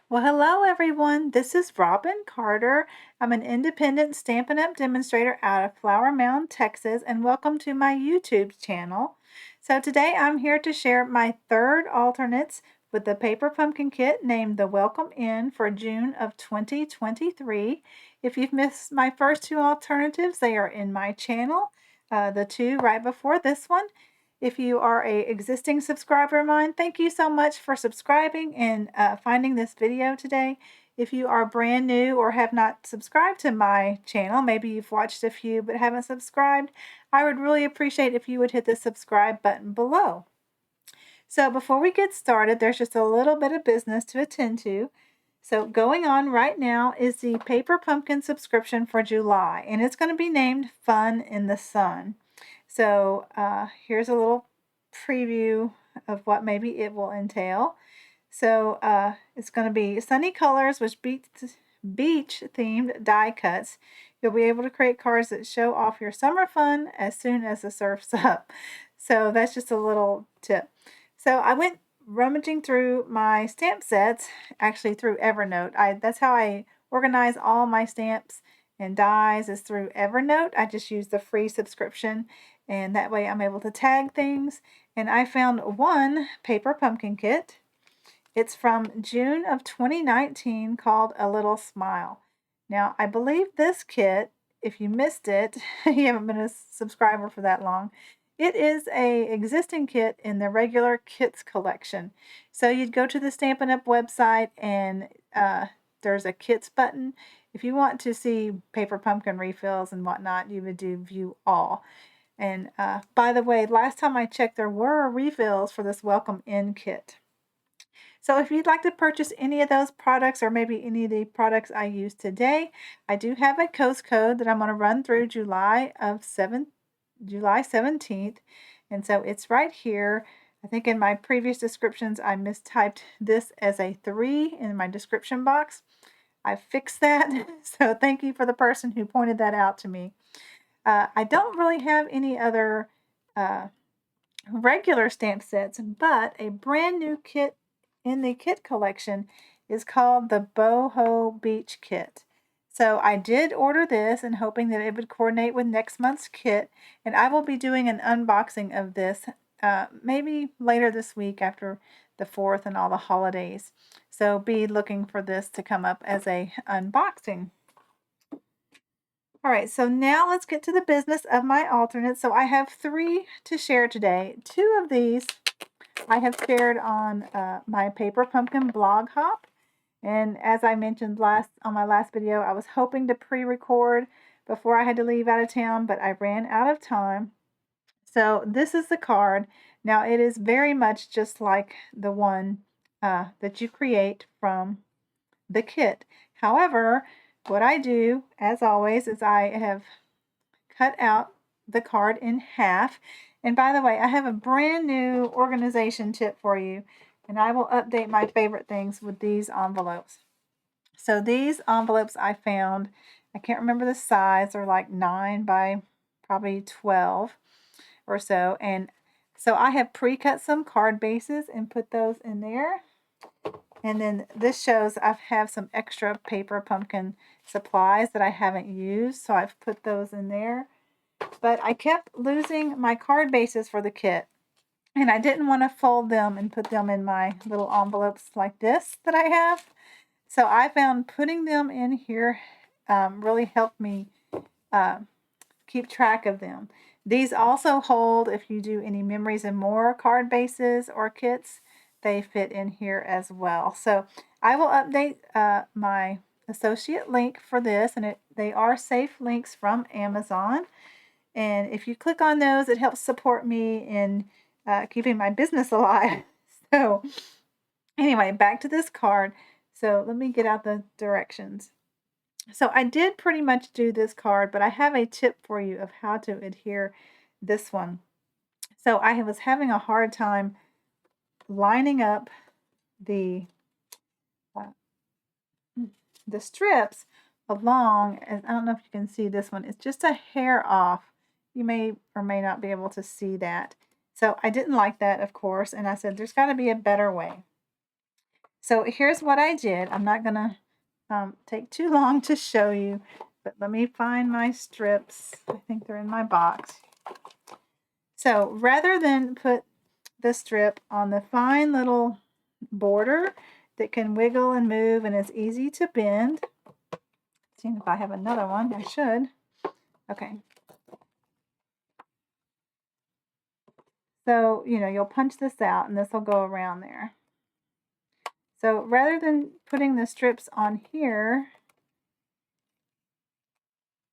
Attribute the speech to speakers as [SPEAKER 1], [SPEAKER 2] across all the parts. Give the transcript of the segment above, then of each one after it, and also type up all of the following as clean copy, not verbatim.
[SPEAKER 1] Well, hello everyone. This is Robin Carter. I'm an independent Stampin' Up! Demonstrator out of Flower Mound, Texas, and welcome to my YouTube channel. So today I'm here to share my third alternates with the paper pumpkin kit named the Welcome In for June of 2023. If you've missed my first two alternatives, they are in my channel, the two right before this one. If you are a existing subscriber of mine, thank you so much for subscribing and finding this video today. If you are brand new or have not subscribed to my channel, maybe you've watched a few but haven't subscribed, I would really appreciate if you would hit the subscribe button below. So before we get started, there's just a little bit of business to attend to. So going on right now is the Paper Pumpkin subscription for July, and it's going to be named Fun in the Sun. So here's a little preview of what maybe it will entail. So it's going to be sunny colors with beach themed die cuts. You'll be able to create cards that show off your summer fun as soon as the surf's up. So that's just a little tip. So I went rummaging through my stamp sets, actually through Evernote. That's how I organize all my stamps and dies is through Evernote. I just use the free subscription, and that way I'm able to tag things. And I found one paper pumpkin kit. It's from June of 2019 called A Little Smile. Now, I believe this kit, if you missed it, you haven't been a subscriber for that long, it is a existing kit in the regular kits collection. So you'd go to the Stampin' Up! Website and there's a kits button. If you want to see paper pumpkin refills and whatnot, you would do view all. And by the way, last time I checked, there were refills for this Welcome In kit. So if you'd like to purchase any of those products or maybe any of the products I use today, I do have a coast code that I'm going to run through July 17th. And so it's right here. I think in my previous descriptions, I mistyped this as a 3 in my description box. I fixed that. So thank you for the person who pointed that out to me. I don't really have any other regular stamp sets, but a brand new kit in the kit collection is called the Boho Beach Kit. So I did order this and hoping that it would coordinate with next month's kit, and I will be doing an unboxing of this maybe later this week after the 4th and all the holidays. So be looking for this to come up as a unboxing. All right, so now let's get to the business of my alternates. So I have 3 to share today. 2 of these I have shared on my Paper Pumpkin blog hop. And as I mentioned on my last video, I was hoping to pre-record before I had to leave out of town, but I ran out of time. So this is the card. Now it is very much just like the one that you create from the kit. However, what I do, as always, is I have cut out the card in half. And by the way, I have a brand new organization tip for you, and I will update my favorite things with these envelopes. So these envelopes I found, I can't remember the size, they're like 9 by probably 12 or so. And so I have pre-cut some card bases and put those in there. And then this shows I have some extra paper pumpkin supplies that I haven't used, so I've put those in there. But I kept losing my card bases for the kit, and I didn't want to fold them and put them in my little envelopes like this that I have. So I found putting them in here really helped me keep track of them. These also hold if you do any Memories and More card bases or kits. They fit in here as well. So I will update my associate link for this, and they are safe links from Amazon. And if you click on those, it helps support me in keeping my business alive. So anyway, back to this card. So let me get out the directions. So I did pretty much do this card, but I have a tip for you of how to adhere this one. So I was having a hard time lining up the strips along, and I don't know if you can see this one, it's just a hair off. You may or may not be able to see that. So I didn't like that, of course, and I said there's got to be a better way. So here's what I did. I'm not going to take too long to show you, but let me find my strips. I think they're in my box. So rather than put the strip on the fine little border that can wiggle and move and is easy to bend, seeing if I have another one, I should. Okay. So, you'll punch this out and this will go around there. So rather than putting the strips on here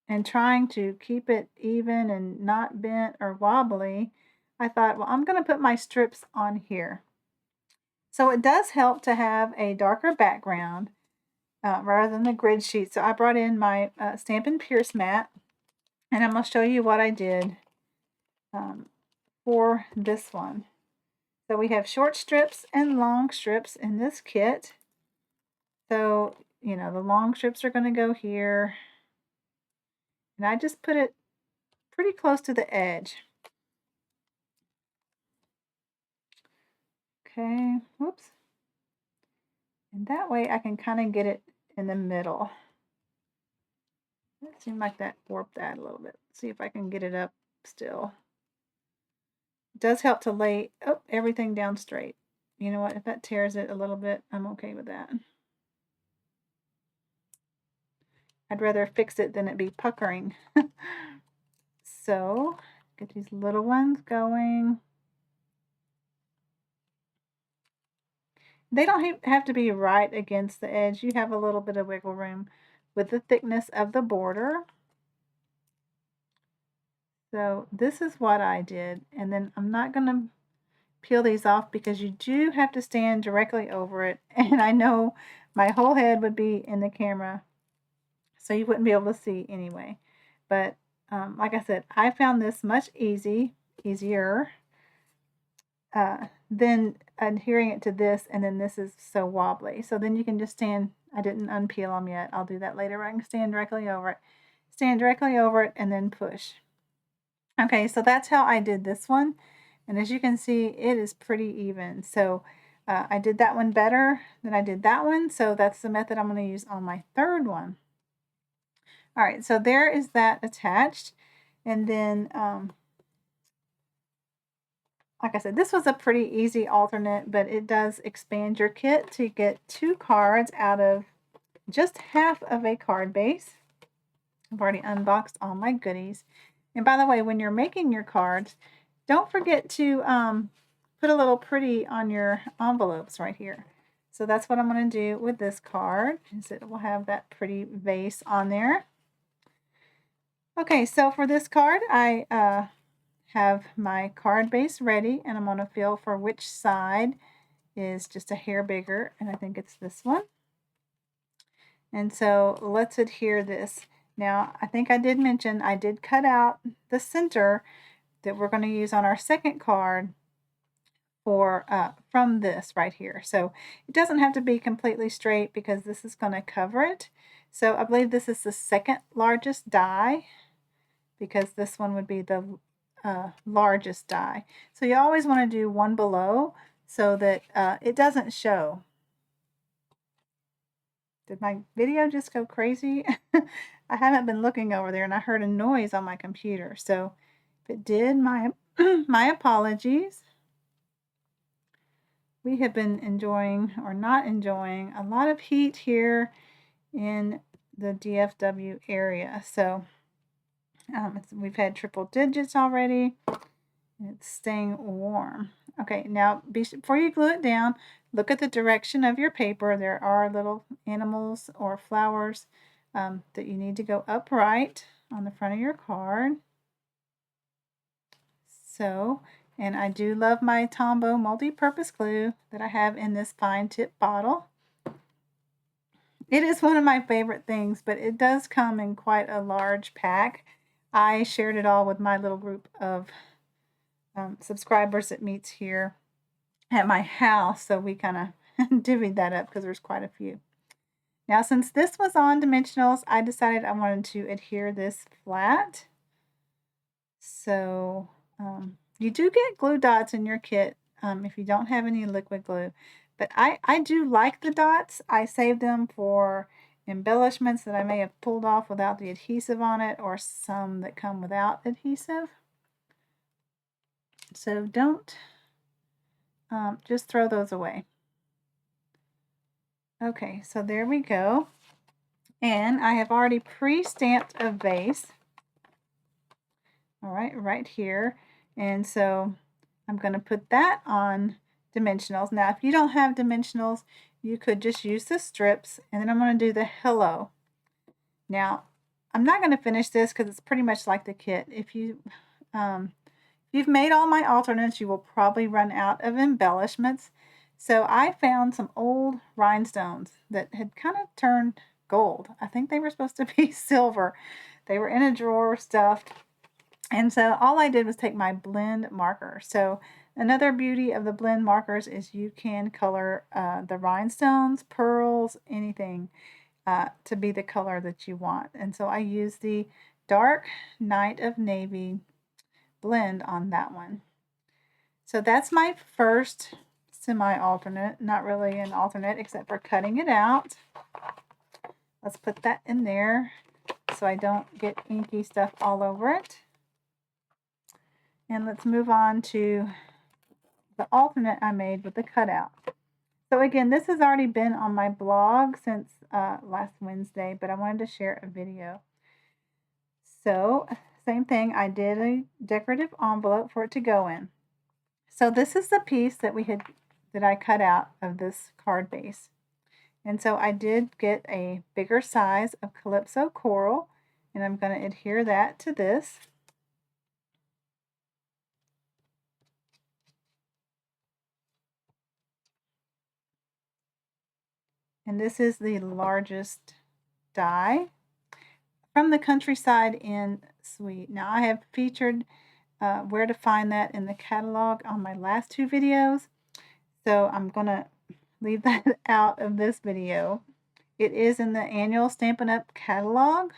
[SPEAKER 1] and trying to keep it even and not bent or wobbly, I thought, well, I'm going to put my strips on here. So it does help to have a darker background rather than the grid sheet. So I brought in my Stampin' Pierce mat, and I'm going to show you what I did for this one. So we have short strips and long strips in this kit. So, the long strips are going to go here. And I just put it pretty close to the edge. Okay, whoops. And that way I can kind of get it in the middle. It seemed like that warped that a little bit. See if I can get it up still. It does help to lay everything down straight. You know what? If that tears it a little bit, I'm okay with that. I'd rather fix it than it be puckering. So, get these little ones going. They don't have to be right against the edge. You have a little bit of wiggle room with the thickness of the border. So this is what I did. And then I'm not going to peel these off because you do have to stand directly over it. And I know my whole head would be in the camera, so you wouldn't be able to see anyway. But like I said, I found this much easier than adhering it to this, and then this is so wobbly. So then you can just stand. I didn't unpeel them yet. I'll do that later. I can stand directly over it, and then push. Okay, so that's how I did this one. And as you can see, it is pretty even. So I did that one better than I did that one. So that's the method I'm going to use on my third one. All right, so there is that attached. And then, like I said, this was a pretty easy alternate, but it does expand your kit to get 2 cards out of just half of a card base. I've already unboxed all my goodies. And by the way, when you're making your cards, don't forget to put a little pretty on your envelopes right here. So that's what I'm going to do with this card, is it will have that pretty vase on there. Okay, so for this card, I have my card base ready, and I'm going to feel for which side is just a hair bigger, and I think it's this one. And so let's adhere this. Now, I think I did mention I did cut out the center that we're going to use on our second card for from this right here. So it doesn't have to be completely straight because this is going to cover it. So I believe this is the second largest die, because this one would be the largest die. So you always want to do one below so that it doesn't show. Did my video just go crazy? I haven't been looking over there and I heard a noise on my computer. So if it did, my my apologies. We have been enjoying, or not enjoying, a lot of heat here in the DFW area. So we've had triple digits already. It's staying warm. Okay, now before you glue it down, look at the direction of your paper. There are little animals or flowers that you need to go upright on the front of your card. So, and I do love my Tombow multi-purpose glue that I have in this fine tip bottle. It is one of my favorite things, but it does come in quite a large pack. I shared it all with my little group of subscribers that meets here at my house, so we kind of divvied that up because there's quite a few. Now, since this was on dimensionals, I decided I wanted to adhere this flat. So you do get glue dots in your kit if you don't have any liquid glue, But I do like the dots. I saved them for embellishments that I may have pulled off without the adhesive on it, or some that come without adhesive. So don't just throw those away. Okay, so there we go. And I have already pre-stamped a vase. All right, right here. And so I'm going to put that on dimensionals. Now, if you don't have dimensionals, you could just use the strips, and then I'm going to do the hello. Now, I'm not going to finish this because it's pretty much like the kit. If you've made all my alternates, you will probably run out of embellishments. So I found some old rhinestones that had kind of turned gold. I think they were supposed to be silver. They were in a drawer stuffed. And so all I did was take my blend marker. So another beauty of the blend markers is you can color the rhinestones, pearls, anything to be the color that you want. And so I use the dark Night of Navy blend on that one. So that's my first semi-alternate, not really an alternate except for cutting it out. Let's put that in there so I don't get inky stuff all over it. And let's move on to the alternate I made with the cutout. So again, this has already been on my blog since last Wednesday, but I wanted to share a video. So same thing, I did a decorative envelope for it to go in. So this is the piece that I cut out of this card base. And so I did get a bigger size of Calypso Coral, and I'm going to adhere that to this. And this is the largest die from the Countryside in Suite. Now I have featured where to find that in the catalog on my last two videos, so I'm going to leave that out of this video. It is in the annual Stampin' Up! Catalog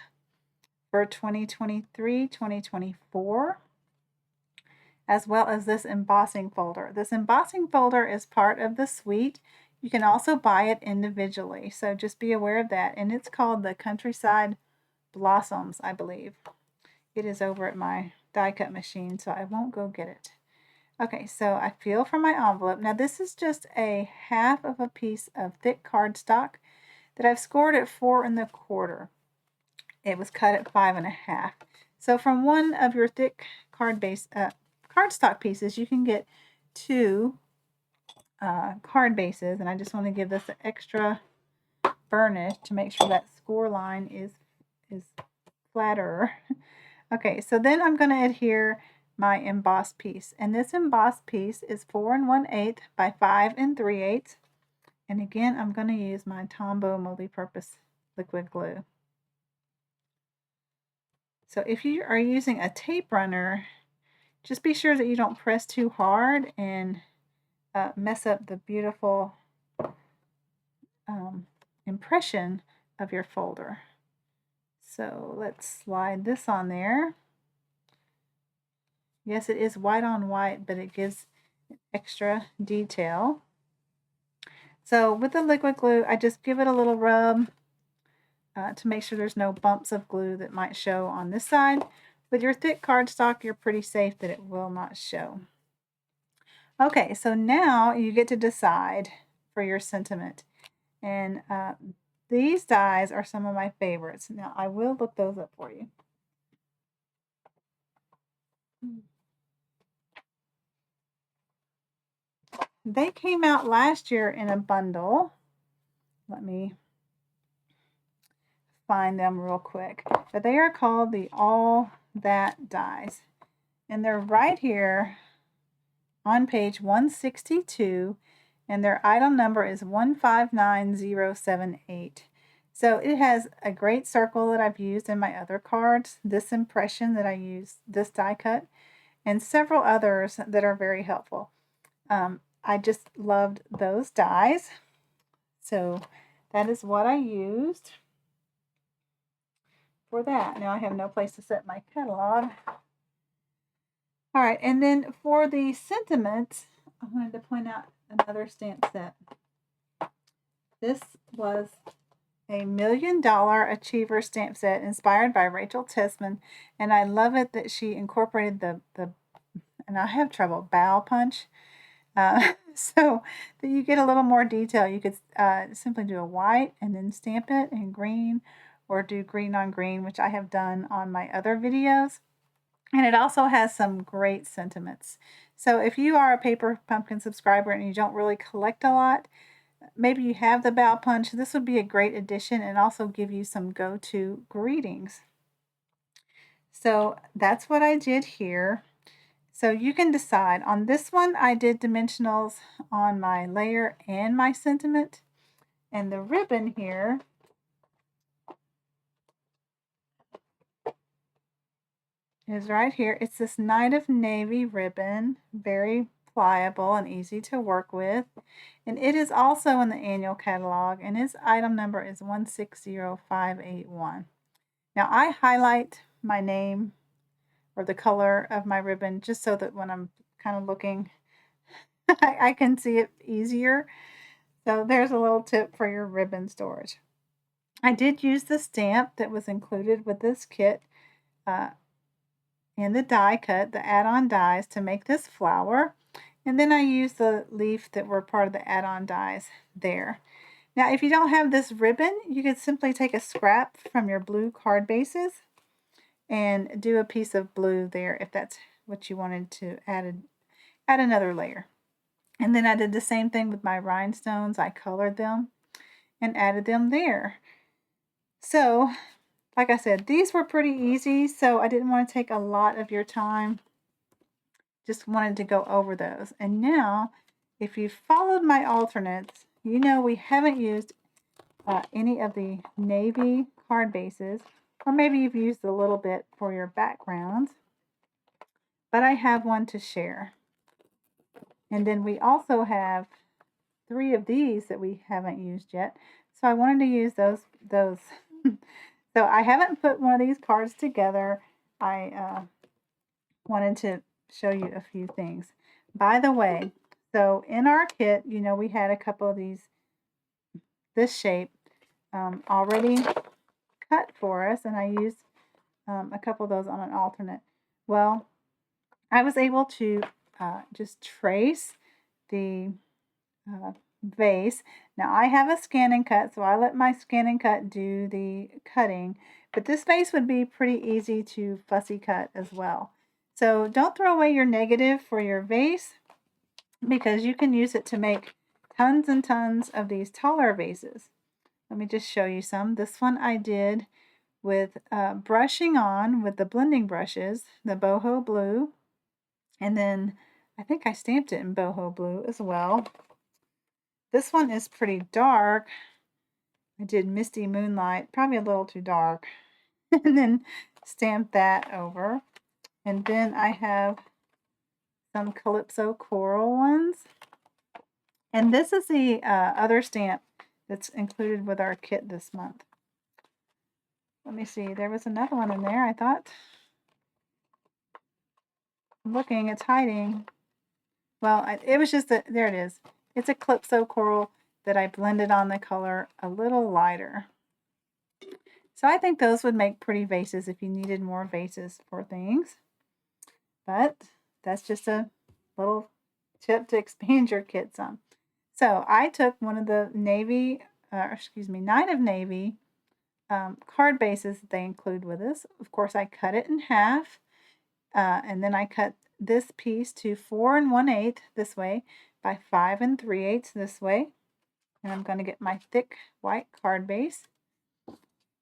[SPEAKER 1] for 2023-2024, as well as this embossing folder. This embossing folder is part of the suite. You can also buy it individually, so just be aware of that. And it's called the Countryside Blossoms, I believe. It is over at my die cut machine, so I won't go get it. Okay, so I feel for my envelope. Now this is just a half of a piece of thick cardstock that I've scored at 4 1/4. It was cut at 5 1/2. So from one of your thick cardstock pieces, you can get 2 card bases, and I just want to give this an extra burnish to make sure that score line is flatter. Okay, so then I'm going to adhere my embossed piece, and this embossed piece is 4 1/8 by 5 3/8. And again, I'm going to use my Tombow multi-purpose liquid glue. So if you are using a tape runner, just be sure that you don't press too hard and mess up the beautiful impression of your folder. So let's slide this on there. Yes, it is white on white, but it gives extra detail. So with the liquid glue, I just give it a little rub to make sure there's no bumps of glue that might show on this side. With your thick cardstock, you're pretty safe that it will not show. Okay, so now you get to decide for your sentiment. And these dies are some of my favorites. Now, I will look those up for you. They came out last year in a bundle. Let me find them real quick. But they are called the All That dies. And they're right here on page 162. And their item number is 159078. So it has a great circle that I've used in my other cards, this impression that I used, this die cut, and several others that are very helpful. I just loved those dies. So that is what I used for that. Now I have no place to set my catalog. All right, and then for the sentiments, I wanted to point out another stamp set. This was a $1 million achiever stamp set inspired by Rachel Tisman, and I love it that she incorporated the and I have trouble, bow punch, so that you get a little more detail. You could simply do a white and then stamp it in green, or do green on green, which I have done on my other videos. And it also has some great sentiments. So if you are a Paper Pumpkin subscriber and you don't really collect a lot, maybe you have the bow punch, this would be a great addition and also give you some go-to greetings. So that's what I did here. So you can decide. On this one, I did dimensionals on my layer and my sentiment. And the ribbon here is right here. It's this Night of Navy ribbon, very pliable and easy to work with. And it is also in the annual catalog, and its item number is 160581. Now I highlight my name or the color of my ribbon just so that when I'm kind of looking, I can see it easier. So there's a little tip for your ribbon storage. I did use the stamp that was included with this kit in the die cut, the add-on dies, to make this flower. And then I used the leaf that were part of the add-on dies there. Now, if you don't have this ribbon, you could simply take a scrap from your blue card bases and do a piece of blue there if that's what you wanted to add another layer. And then I did the same thing with my rhinestones. I colored them and added them there. So, like I said, these were pretty easy, so I didn't want to take a lot of your time. Just wanted to go over those. And now, if you followed my alternates, you know we haven't used any of the navy card bases, or maybe you've used a little bit for your backgrounds, but I have one to share. And then we also have 3 of these that we haven't used yet. So I wanted to use those. So I haven't put one of these cards together. I wanted to show you a few things. By the way, so in our kit, you know, we had a couple of these, this shape already cut for us, and I used a couple of those on an alternate. Well, I was able to just trace the vase. Now I have a scan and cut, so I let my scan and cut do the cutting, but this vase would be pretty easy to fussy cut as well. So don't throw away your negative for your vase, because you can use it to make tons and tons of these taller vases. Let me just show you some. This one I did with brushing on with the blending brushes, the boho blue, and then I think I stamped it in boho blue as well. This one is pretty dark. I did Misty Moonlight, probably a little too dark, and then stamped that over. And then I have some Calypso Coral ones. And this is the other stamp that's included with our kit this month. Let me see, there was another one in there, I thought. I'm looking, it's hiding. Well, it was just a, there it is. It's a Calypso Coral that I blended on the color a little lighter. So I think those would make pretty vases if you needed more vases for things. But that's just a little tip to expand your kit some. So I took one of the navy, Night of Navy card bases that they include with us. Of course, I cut it in half, and then I cut this piece to 4 1/8 this way by 5 3/8 this way. And I'm going to get my thick white card base.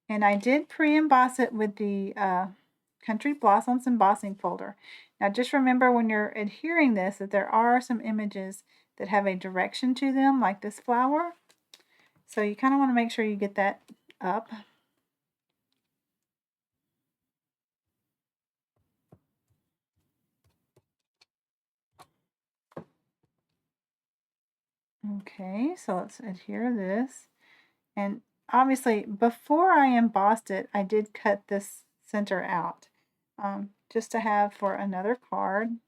[SPEAKER 1] And I did pre-emboss it with the Country Blossoms embossing folder. Now just remember when you're adhering this that there are some images that have a direction to them, like this flower. So you kind of want to make sure you get that up. Okay, so let's adhere this. And obviously, before I embossed it, I did cut this center out just to have for another card.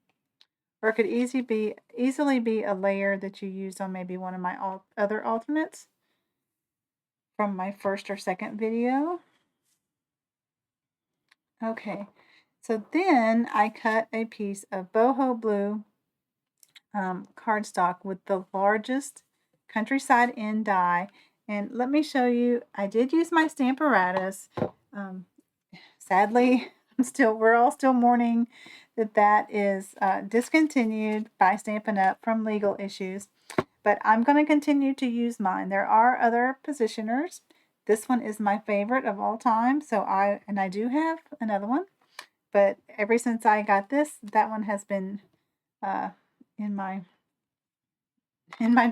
[SPEAKER 1] Or it could easily be a layer that you use on maybe one of my other alternates. from my first or second video. Okay, so then I cut a piece of boho blue cardstock with the largest countryside in die. And let me show you, I did use my Stamparatus. Sadly, we're all still mourning that is discontinued by Stampin' Up! From legal issues. But I'm going to continue to use mine. There are other positioners. This one is my favorite of all time. So I do have another one. But ever since I got this, that one has been in my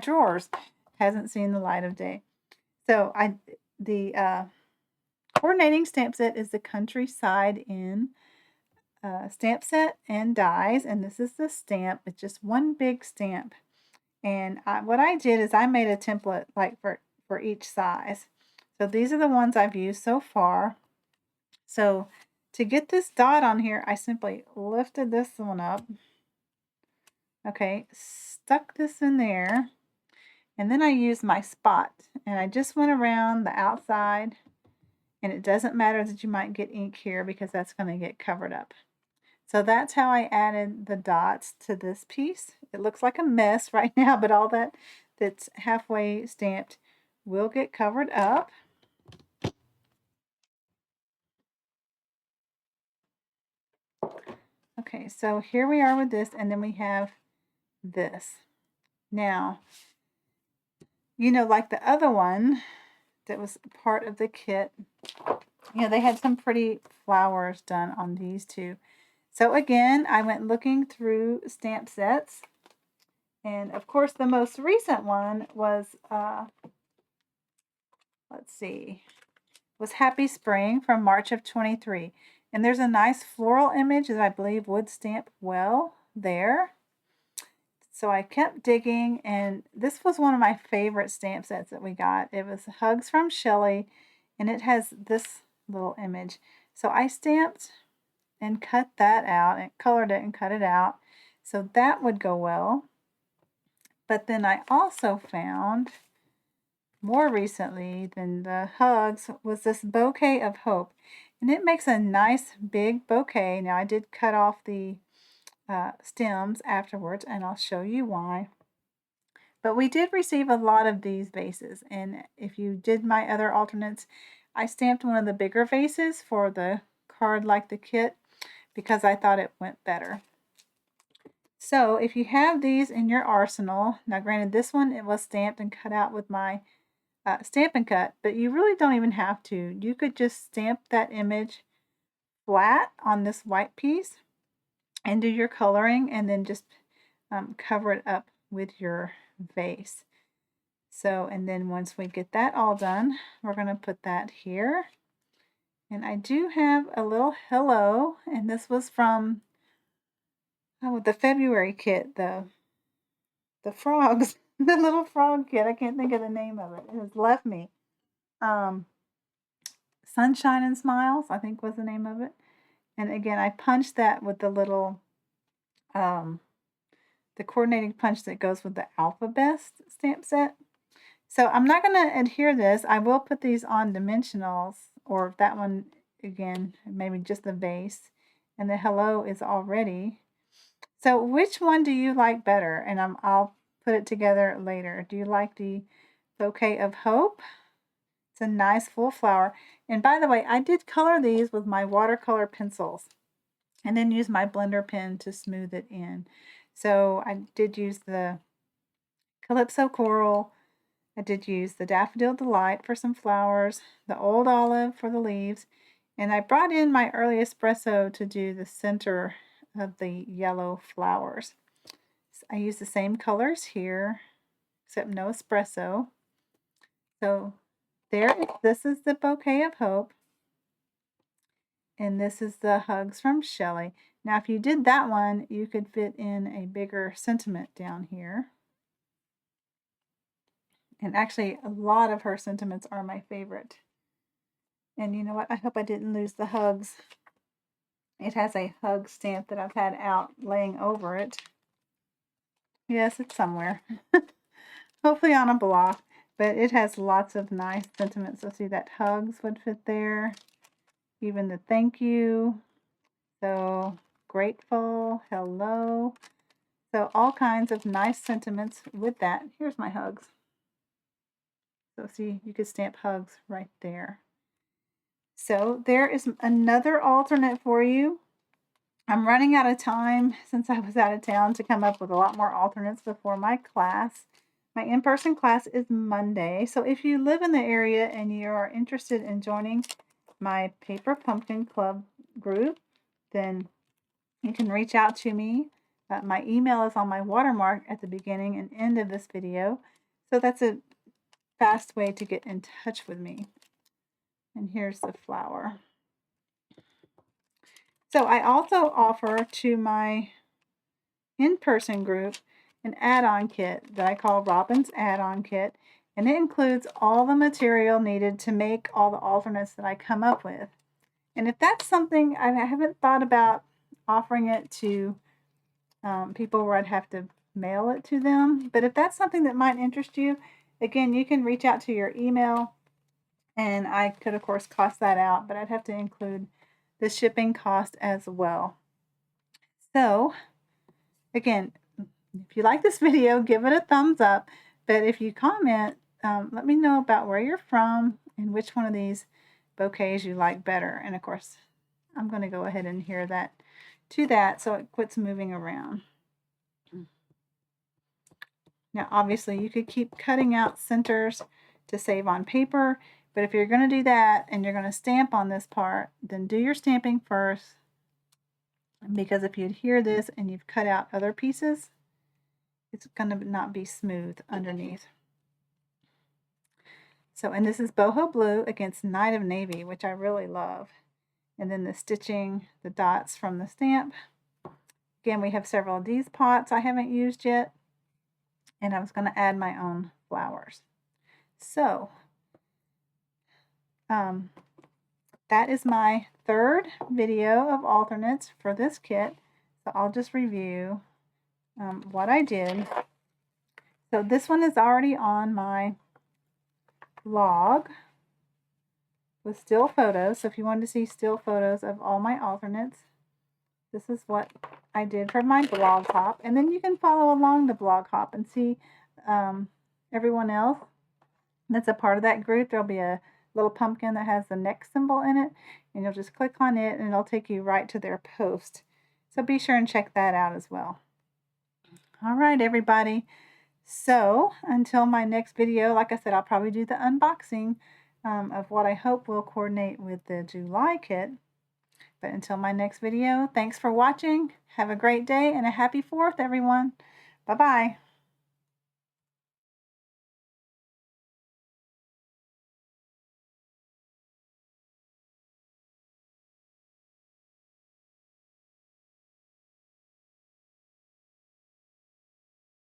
[SPEAKER 1] drawers. Hasn't seen the light of day. So the coordinating stamp set is the Countryside in stamp set and dies, and this is the stamp. It's just one big stamp. And what I did is I made a template like for each size. So these are the ones I've used so far. So to get this dot on here, I simply lifted this one up. Okay, stuck this in there. And then I used my spot. And I just went around the outside. And it doesn't matter that you might get ink here because that's going to get covered up. So that's how I added the dots to this piece. It looks like a mess right now, but all that's halfway stamped will get covered up. Okay, so here we are with this, and then we have this. Now, you know, like the other one that was part of the kit, you know, they had some pretty flowers done on these two. So again, I went looking through stamp sets. And of course, the most recent one was, let's see, was Happy Spring from March of 23. And there's a nice floral image that I believe would stamp well there. So I kept digging, and this was one of my favorite stamp sets that we got. It was Hugs from Shelley, and it has this little image. So I stamped and cut that out, and colored it and cut it out. So that would go well. But then I also found, more recently than the hugs, was this Bouquet of Hope. And it makes a nice big bouquet. Now I did cut off the stems afterwards, and I'll show you why. But we did receive a lot of these vases, and if you did my other alternates, I stamped one of the bigger vases for the card like the kit because I thought it went better. So if you have these in your arsenal, now granted this one, it was stamped and cut out with my Stampin' Cut, but you really don't even have to. You could just stamp that image flat on this white piece and do your coloring, and then just cover it up with your vase. So, and then once we get that all done, we're going to put that here. And I do have a little hello, and this was from the February kit, the frogs, the little frog kit. I can't think of the name of it. It has left me. Sunshine and Smiles, I think was the name of it. And again, I punched that with the little, the coordinating punch that goes with the Alphabet stamp set. So I'm not going to adhere this. I will put these on dimensionals, or that one again, maybe just the vase. And the hello is already. So which one do you like better? And I'll put it together later. Do you like the Bouquet of Hope? It's a nice full flower. And by the way, I did color these with my watercolor pencils and then use my blender pen to smooth it in. So I did use the Calypso Coral. I did use the Daffodil Delight for some flowers, the Old Olive for the leaves, and I brought in my early espresso to do the center of the yellow flowers. So I used the same colors here, except no espresso. So this is the Bouquet of Hope, and this is the Hugs from Shelley. Now, if you did that one, you could fit in a bigger sentiment down here. And actually, a lot of her sentiments are my favorite. And you know what? I hope I didn't lose the hugs. It has a hug stamp that I've had out laying over it. Yes, it's somewhere. Hopefully on a block. But it has lots of nice sentiments. So see, that hugs would fit there. Even the thank you. So grateful, hello. So all kinds of nice sentiments with that. Here's my hugs. So see, you could stamp hugs right there. So there is another alternate for you. I'm running out of time since I was out of town to come up with a lot more alternates before my class. My in-person class is Monday. So if you live in the area and you are interested in joining my Paper Pumpkin Club group, then you can reach out to me. My email is on my watermark at the beginning and end of this video. So that's a fast way to get in touch with me. And here's the flower. So I also offer to my in-person group an add-on kit that I call Robin's Add-on Kit. And it includes all the material needed to make all the alternates that I come up with. And if that's something, I haven't thought about offering it to people where I'd have to mail it to them. But if that's something that might interest you, again, you can reach out to your email. And I could, of course, cost that out, but I'd have to include the shipping cost as well. So, again, if you like this video, give it a thumbs up. But if you comment, let me know about where you're from and which one of these bouquets you like better. And, of course, I'm going to go ahead and adhere that to that so it quits moving around. Now, obviously, you could keep cutting out centers to save on paper. But if you're going to do that and you're going to stamp on this part, then do your stamping first. Because if you adhere this and you've cut out other pieces, it's going to not be smooth underneath. So, and this is Boho Blue against Night of Navy, which I really love. And then the stitching, the dots from the stamp. Again, we have several of these pots I haven't used yet. And I was going to add my own flowers. So, that is my third video of alternates for this kit. So I'll just review what I did. So this one is already on my blog with still photos. So if you wanted to see still photos of all my alternates, this is what I did for my blog hop. And then you can follow along the blog hop and see everyone else that's a part of that group. There'll be a little pumpkin that has the neck symbol in it, and you'll just click on it and it'll take you right to their post. So be sure and check that out as well. All right, everybody. So until my next video, like I said, I'll probably do the unboxing of what I hope will coordinate with the July kit. But until my next video, thanks for watching. Have a great day and a happy 4th, everyone. Bye-bye.